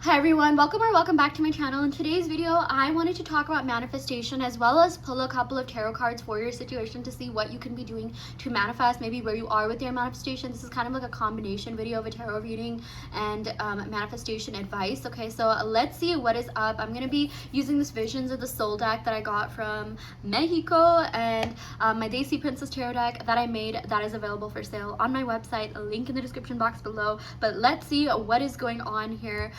Hi everyone, welcome back to my channel. In today's video, I wanted to talk about manifestation as well as pull a couple of tarot cards for your situation to see what you can be doing to manifest, maybe where you are with your manifestation. This is kind of like a combination video of a tarot reading and manifestation advice. Okay, so let's see what is up. I'm going to be using this Visions of the Soul deck that I got from Mexico and my Daisy Princess tarot deck that I made that is available for sale on my website. A link in the description box below. But let's see what is going on here.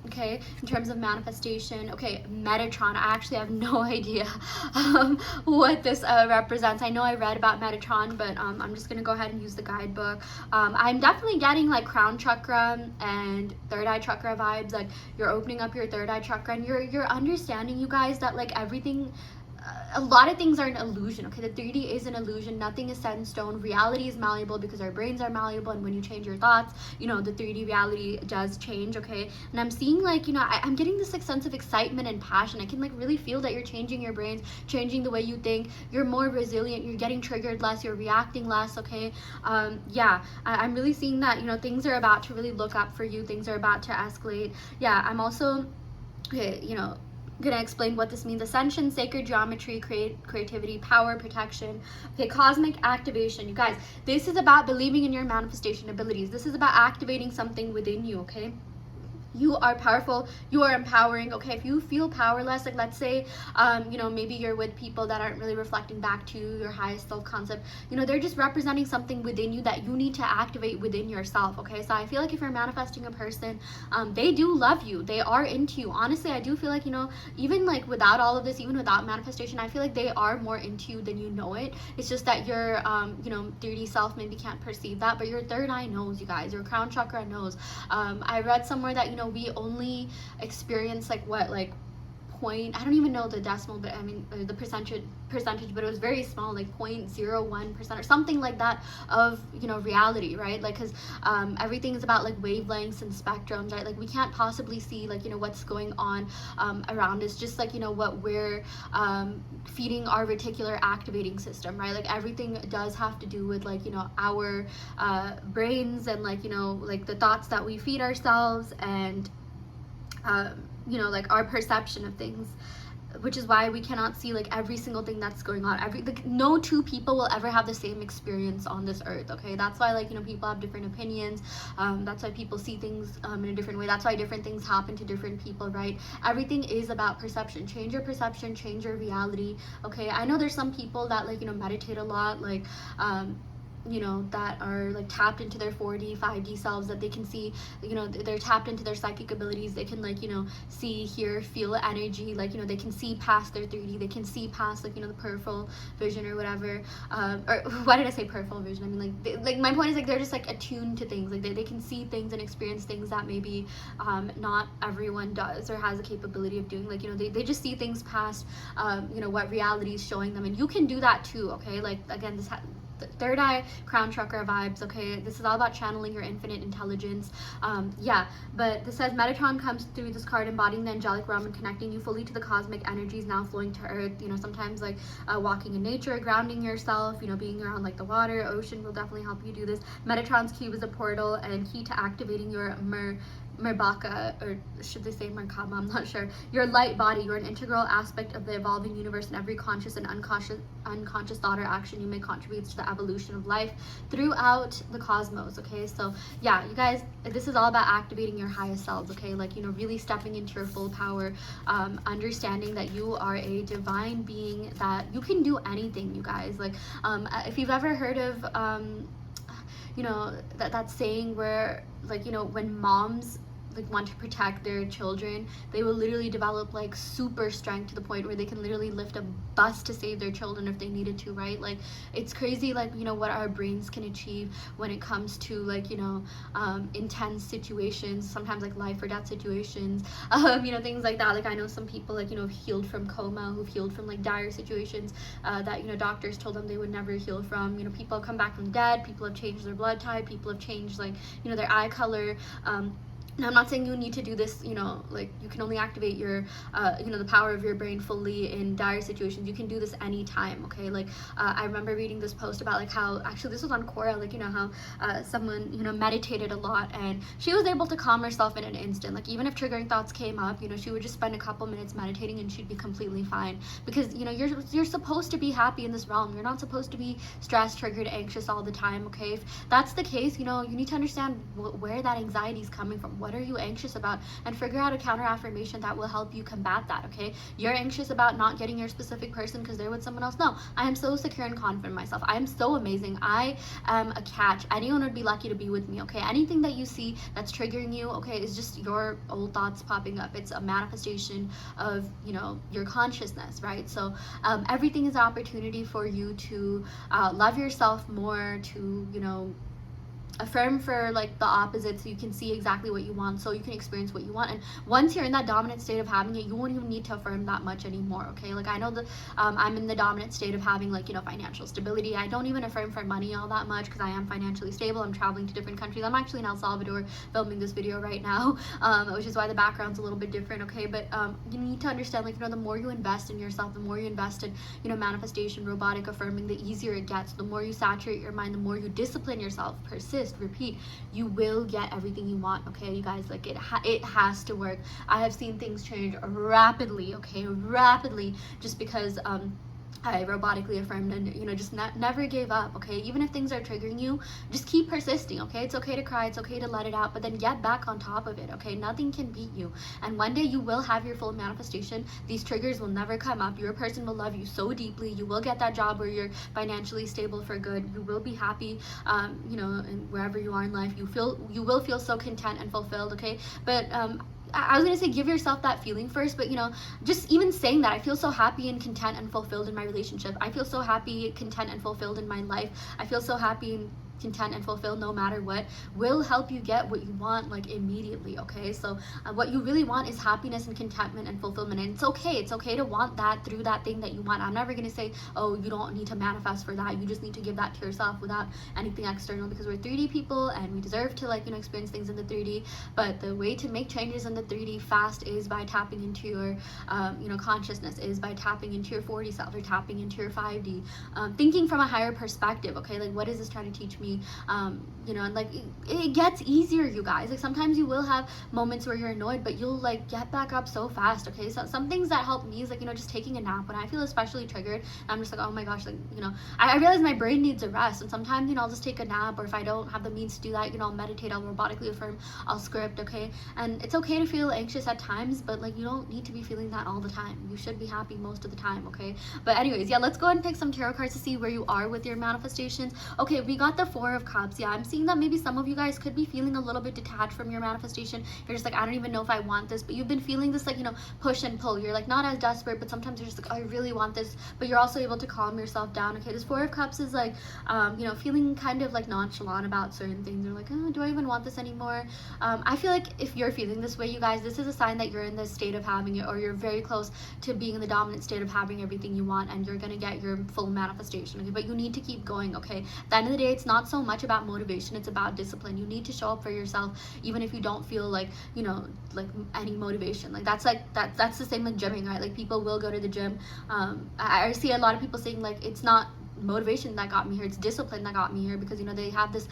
Okay, in terms of manifestation, okay, Metatron, I actually have no idea what this represents. I know I read about Metatron, but I'm just gonna go ahead and use the guidebook. I'm definitely getting like crown chakra and third eye chakra vibes, like you're opening up your third eye chakra and you're understanding, you guys, that like everything, a lot of things are an illusion. Okay, the 3D is an illusion. Nothing is set in stone. Reality is malleable because our brains are malleable, and when you change your thoughts, you know, the 3D reality does change. Okay, and I'm seeing like, you know, I'm getting this like sense of excitement and passion. I can like really feel that you're changing your brains, changing the way you think. You're more resilient. You're getting triggered less. You're reacting less. Okay, yeah, I'm really seeing that, you know, things are about to really look up for you. Things are about to escalate. Yeah, I'm also, okay, you know, gonna explain what this means. Ascension, sacred geometry, creativity, power, protection. Okay, cosmic activation. You guys, this is about believing in your manifestation abilities. This is about activating something within you. Okay, you are powerful, you are empowering. Okay, if you feel powerless, like let's say you know, maybe you're with people that aren't really reflecting back to your highest self-concept, you know, they're just representing something within you that you need to activate within yourself. Okay, so I feel like if you're manifesting a person, they do love you, they are into you. Honestly, I do feel like, you know, even like without all of this, even without manifestation, I feel like they are more into you than you know it. It's just that your you know, 3D self maybe can't perceive that, but your third eye knows, you guys. Your crown chakra knows. I read somewhere that, you know, we only experience like what, like point, I don't even know the decimal, but I mean the percentage, but it was very small, like 0.01% or something like that of, you know, reality, right? Like, because everything is about like wavelengths and spectrums, right? Like we can't possibly see like, you know, what's going on around us, just like, you know, what we're feeding our reticular activating system, right? Like everything does have to do with like, you know, our brains and like, you know, like the thoughts that we feed ourselves and you know, like our perception of things, which is why we cannot see like every single thing that's going on. Like no two people will ever have the same experience on this earth. Okay, that's why, like, you know, people have different opinions. That's why people see things in a different way. That's why different things happen to different people, right? Everything is about perception. Change your perception, change your reality. Okay, I know there's some people that, like, you know, meditate a lot, like you know, that are like tapped into their 4D 5D selves, that they can see, you know, they're tapped into their psychic abilities. They can, like, you know, see, hear, feel energy, like, you know, they can see past their 3D, they can see past, like, you know, the peripheral vision or whatever, or why did I say peripheral vision? I mean, like, like my point is, like, they're just like attuned to things, like they can see things and experience things that maybe not everyone does or has a capability of doing. Like, you know, they just see things past you know, what reality is showing them, and you can do that too. Okay, like, again, this third eye crown chakra vibes. Okay, this is all about channeling your infinite intelligence. Yeah, but this says Metatron comes through this card embodying the angelic realm and connecting you fully to the cosmic energies now flowing to earth. You know, sometimes like walking in nature, grounding yourself, you know, being around like the water, ocean will definitely help you do this. Metatron's cube is a portal and key to activating your Merbaka, or should they say Merkaba, I'm not sure. Your light body. You're an integral aspect of the evolving universe, and every conscious and unconscious thought or action you make contributes to the evolution of life throughout the cosmos. Okay, so yeah, you guys, this is all about activating your highest selves. Okay, like, you know, really stepping into your full power, understanding that you are a divine being, that you can do anything, you guys. Like, if you've ever heard of you know, that saying where, like, you know, when moms like want to protect their children, they will literally develop like super strength to the point where they can literally lift a bus to save their children if they needed to, right? Like, it's crazy, like, you know, what our brains can achieve when it comes to, like, you know, intense situations, sometimes like life or death situations, you know, things like that. Like, I know some people, like, you know, have healed from coma, who've healed from like dire situations that, you know, doctors told them they would never heal from. You know, people have come back from dead, people have changed their blood type, people have changed, like, you know, their eye color. Now, I'm not saying you need to do this, like you can only activate your, the power of your brain fully in dire situations. You can do this anytime, okay? Like, I remember reading this post about like how, actually this was on Quora, like, how someone, meditated a lot and she was able to calm herself in an instant. Like, even if triggering thoughts came up, she would just spend a couple minutes meditating and she'd be completely fine. Because, you're supposed to be happy in this realm. You're not supposed to be stressed, triggered, anxious all the time, okay? If that's the case, you need to understand where that anxiety is coming from. What are you anxious about? And figure out a counter affirmation that will help you combat that, okay? You're anxious about not getting your specific person because they're with someone else. No, I am so secure and confident in myself. I am so amazing. I am a catch. Anyone would be lucky to be with me, okay? Anything that you see that's triggering you, okay, is just your old thoughts popping up. It's a manifestation of, your consciousness, right? So everything is an opportunity for you to love yourself more, to, affirm for like the opposite, so you can see exactly what you want, so you can experience what you want. And once you're in that dominant state of having it, you won't even need to affirm that much anymore, okay? Like, I know that I'm in the dominant state of having like, financial stability. I don't even affirm for money all that much because I am financially stable. I'm traveling to different countries. I'm actually in El Salvador filming this video right now, which is why the background's a little bit different, okay? But you need to understand, like, the more you invest in yourself, the more you invest in, manifestation, robotic affirming, the easier it gets. The more you saturate your mind, the more you discipline yourself, persist, repeat, you will get everything you want, okay, you guys? Like, it has to work. I have seen things change rapidly, okay, rapidly, just because I robotically affirmed and, just never gave up, okay? Even if things are triggering you, just keep persisting, okay? It's okay to cry, it's okay to let it out, but then get back on top of it, okay? Nothing can beat you. And one day you will have your full manifestation. These triggers will never come up. Your person will love you so deeply. You will get that job where you're financially stable for good. You will be happy, and wherever you are in life. You will feel so content and fulfilled, okay? But I was gonna say, give yourself that feeling first, but just even saying that, I feel so happy and content and fulfilled in my relationship. I feel so happy, content, and fulfilled in my life. I feel so happy and content and fulfilled no matter what, will help you get what you want, like, immediately, okay? So what you really want is happiness and contentment and fulfillment, and it's okay to want that through that thing that you want. I'm never gonna say, oh, you don't need to manifest for that, you just need to give that to yourself without anything external, because we're 3D people and we deserve to, like, experience things in the 3D. But the way to make changes in the 3D fast is by tapping into your consciousness, is by tapping into your 4D self, or tapping into your 5D, thinking from a higher perspective, okay? Like, what is this trying to teach me? And like, it gets easier, you guys. Like, sometimes you will have moments where you're annoyed, but you'll, like, get back up so fast, okay? So some things that help me is, like, just taking a nap. When I feel especially triggered, I'm just like, oh my gosh, like, I realize my brain needs a rest, and sometimes, I'll just take a nap, or if I don't have the means to do that, I'll meditate, I'll robotically affirm, I'll script, okay? And it's okay to feel anxious at times, but, like, you don't need to be feeling that all the time. You should be happy most of the time, okay? But anyways, yeah, let's go ahead and pick some tarot cards to see where you are with your manifestations. Okay, we got the 4 of Cups. Yeah, I'm seeing that maybe some of you guys could be feeling a little bit detached from your manifestation. You're just like, I don't even know if I want this, but you've been feeling this, like, push and pull. You're, like, not as desperate, but sometimes you're just like, oh, I really want this, but you're also able to calm yourself down, okay? This 4 of Cups is like, feeling kind of like nonchalant about certain things. You're like, oh, do I even want this anymore? I feel like if you're feeling this way, you guys, this is a sign that you're in this state of having it, or you're very close to being in the dominant state of having everything you want, and you're gonna get your full manifestation, okay? But you need to keep going, okay? At the end of the day, it's not so much about motivation, it's about discipline. You need to show up for yourself even if you don't feel like, like any motivation. Like, that's the same with gymming, right? Like, people will go to the gym. I see a lot of people saying, like, it's not motivation that got me here, it's discipline that got me here, because they have this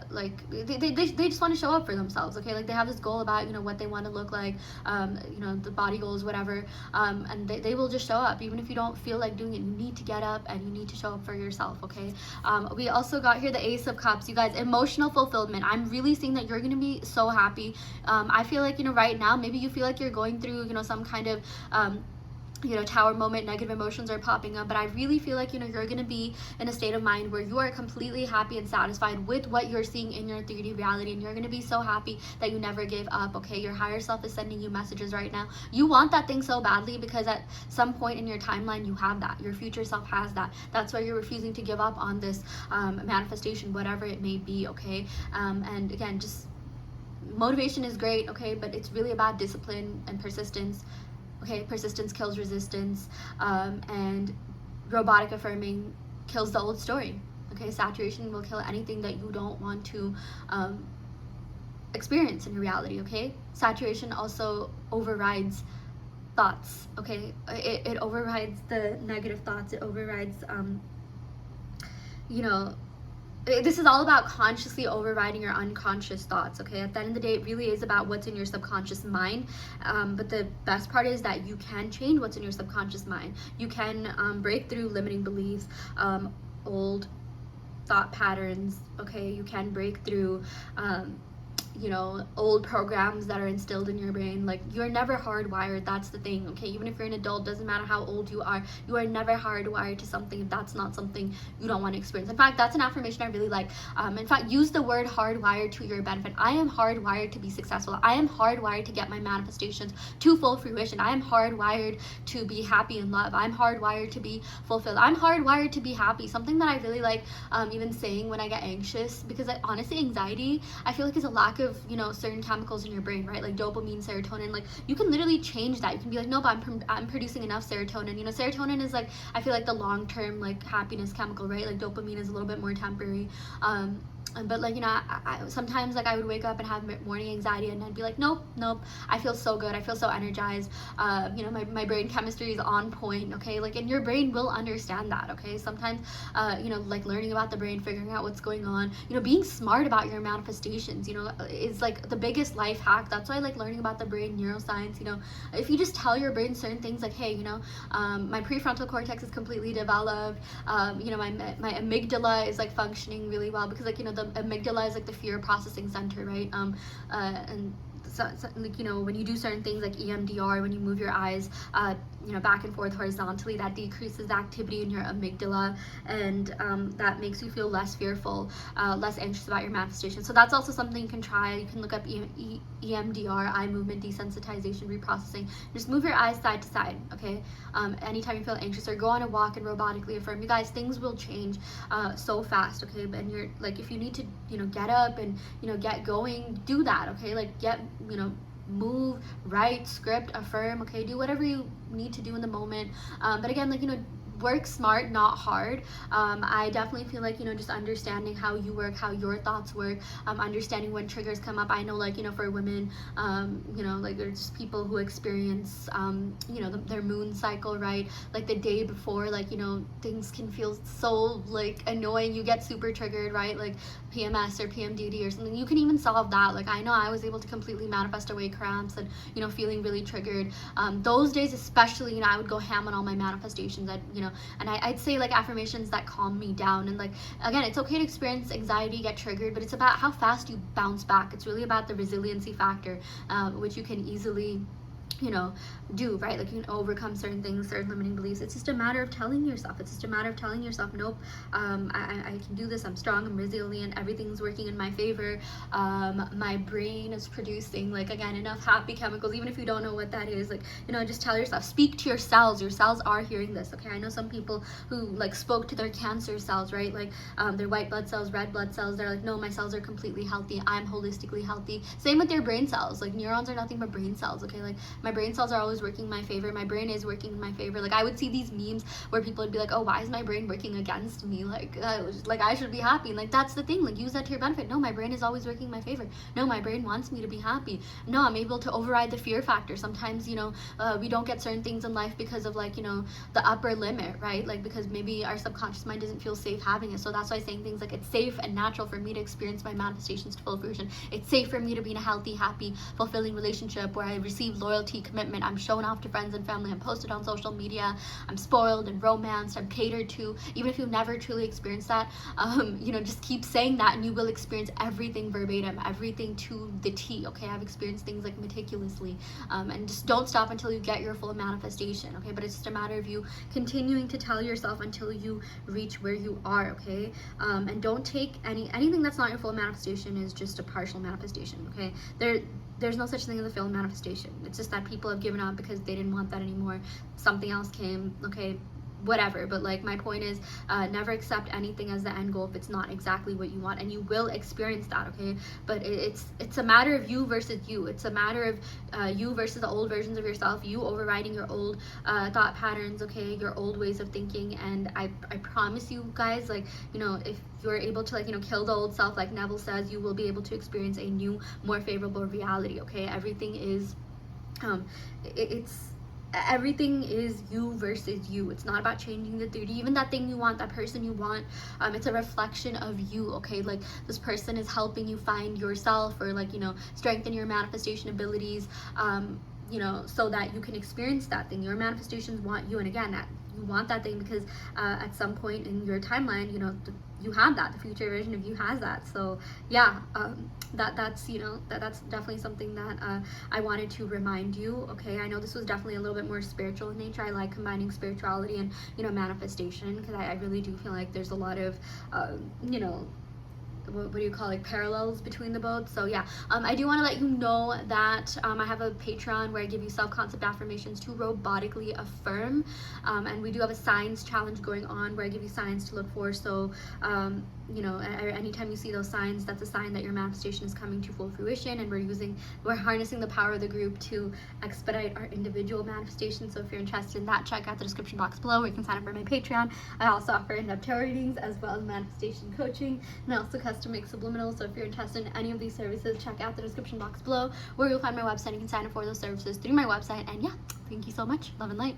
like, they just want to show up for themselves, okay? Like, they have this goal about what they want to look like, the body goals, whatever, and they will just show up even if you don't feel like doing it. You need to get up and you need to show up for yourself, okay? We also got here the Ace of Cups, you guys. Emotional fulfillment. I'm really seeing that you're gonna be so happy. I feel like right now, maybe you feel like you're going through some kind of tower moment, negative emotions are popping up, but I really feel like you're going to be in a state of mind where you are completely happy and satisfied with what you're seeing in your 3D reality, and you're going to be so happy that you never gave up, okay? Your higher self is sending you messages right now. You want that thing so badly because at some point in your timeline you have that. Your future self has that. That's why you're refusing to give up on this manifestation, whatever it may be, okay? And again, just motivation is great, okay, but it's really about discipline and persistence. Okay, persistence kills resistance, and robotic affirming kills the old story. Okay, saturation will kill anything that you don't want to experience in your reality, okay? Saturation also overrides thoughts, okay? It overrides the negative thoughts. It overrides, you know, this is all about consciously overriding your unconscious thoughts, okay? At the end of the day, it really is about what's in your subconscious mind. But the best part is that you can change what's in your subconscious mind. You can break through limiting beliefs, old thought patterns, okay? You can break through you know, old programs that are instilled in your brain. Like, you're never hardwired. That's the thing, okay? Even if you're an adult, doesn't matter how old you are never hardwired to something if that's not something you don't want to experience. In fact, that's an affirmation I really like. In fact, use the word hardwired to your benefit. I am hardwired to be successful. I am hardwired to get my manifestations to full fruition. I am hardwired to be happy in love. I'm hardwired to be fulfilled. I'm hardwired to be happy. Something that I really like even saying when I get anxious, because honestly, anxiety, I feel like, is a lack of, you know, certain chemicals in your brain, right? Like dopamine, serotonin. Like, you can literally change that. You can be like, nope, I'm producing enough serotonin. You know, serotonin is like, I feel like, the long-term like happiness chemical, right? Like dopamine is a little bit more temporary. But like, you know, I sometimes, like, I would wake up and have morning anxiety, and I'd be like, nope, I feel so good, I feel so energized. You know, my brain chemistry is on point, okay? Like, and your brain will understand that, okay? Sometimes you know, like, learning about the brain, figuring out what's going on, you know, being smart about your manifestations, you know, is like the biggest life hack. That's why I like learning about the brain, neuroscience. You know, if you just tell your brain certain things, like, hey, you know, my prefrontal cortex is completely developed, you know, my amygdala is like functioning really well, because, like, you know, the amygdala is like the fear processing center, right? And so, like, you know, when you do certain things like EMDR, when you move your eyes you know, back and forth horizontally, that decreases the activity in your amygdala, and that makes you feel less fearful, less anxious about your manifestation. So that's also something you can try. You can look up EMDR, eye movement desensitization reprocessing. Just move your eyes side to side, okay? Anytime you feel anxious, or go on a walk and robotically affirm. You guys, things will change so fast, okay? And you're like, if you need to, you know, get up and, you know, get going, do that, okay? Like, get, you know, move, write, script, affirm, okay? Do whatever you need to do in the moment. But again, like, you know, work smart, not hard. I definitely feel like, you know, just understanding how you work, how your thoughts work, understanding when triggers come up. I know, like, you know, for women, you know, like, there's people who experience, you know, their moon cycle, right? Like, the day before, like, you know, things can feel so, like, annoying. You get super triggered, right? Like PMS or PMDD or something. You can even solve that. Like, I know I was able to completely manifest away cramps and, you know, feeling really triggered. Those days especially, you know, I would go ham on all my manifestations. I'd, you know, and I'd say, like, affirmations that calm me down. And, like, again, it's okay to experience anxiety, get triggered, but it's about how fast you bounce back. It's really about the resiliency factor, which you can easily, you know, do, right? Like, you can overcome certain things, certain limiting beliefs. It's just a matter of telling yourself. It's just a matter of telling yourself, nope, I can do this. I'm strong. I'm resilient. Everything's working in my favor. My brain is producing, like, again, enough happy chemicals, even if you don't know what that is. Like, you know, just tell yourself, speak to your cells. Your cells are hearing this, okay? I know some people who, like, spoke to their cancer cells, right? Like, their white blood cells, red blood cells. They're like, no, my cells are completely healthy. I'm holistically healthy. Same with your brain cells. Like, neurons are nothing but brain cells, okay? Like, my brain cells are always working in my favor. My brain is working in my favor. Like, I would see these memes where people would be like, oh, why is my brain working against me? Like, I should be happy. And, like, that's the thing. Like, use that to your benefit. No, my brain is always working in my favor. No, my brain wants me to be happy. No, I'm able to override the fear factor. Sometimes, you know, we don't get certain things in life because of, like, you know, the upper limit, right? Like, because maybe our subconscious mind doesn't feel safe having it. So that's why saying things like, it's safe and natural for me to experience my manifestations to full fruition. It's safe for me to be in a healthy, happy, fulfilling relationship where I receive loyalty, commitment. I'm shown off to friends and family. I'm posted on social media. I'm spoiled and romanced. I'm catered to. Even if you've never truly experienced that, you know, just keep saying that and you will experience everything verbatim, everything to the T, okay? I've experienced things, like, meticulously. And just don't stop until you get your full manifestation, okay? But it's just a matter of you continuing to tell yourself until you reach where you are, okay? And don't take anything that's not your full manifestation is just a partial manifestation, okay? There's no such thing as a failed manifestation. It's just that people have given up because they didn't want that anymore. Something else came, okay? whatever. But like, my point is, never accept anything as the end goal if it's not exactly what you want, and you will experience that, okay? But it's a matter of you versus you. It's a matter of you versus the old versions of yourself, you overriding your old thought patterns, okay, your old ways of thinking. And I promise you guys, like, you know, if you're able to, like, you know, kill the old self, like Neville says, you will be able to experience a new, more favorable reality, okay? Everything is everything is you versus you. It's not about changing the 30, even that thing you want, that person you want. It's a reflection of you, okay? Like, this person is helping you find yourself, or like, you know, strengthen your manifestation abilities, you know, so that you can experience that thing. Your manifestations want you, and again, that you want that thing because at some point in your timeline, you know, you have that. The future version of you has that. So yeah, that's, you know, that's definitely something that I wanted to remind you, okay? I know this was definitely a little bit more spiritual in nature. I like combining spirituality and, you know, manifestation, because I really do feel like there's a lot of you know, what do you call, like, parallels between the both. So yeah, I do want to let you know that I have a Patreon where I give you self-concept affirmations to robotically affirm, and we do have a signs challenge going on where I give you signs to look for. So you know, anytime you see those signs, that's a sign that your manifestation is coming to full fruition, and we're harnessing the power of the group to expedite our individual manifestation. So if you're interested in that, check out the description box below where you can sign up for my Patreon. I also offer in-depth tarot readings as well as manifestation coaching, and I also custom make subliminals. So if you're interested in any of these services, check out the description box below where you'll find my website. You can sign up for those services through my website. And yeah, thank you so much. Love and light.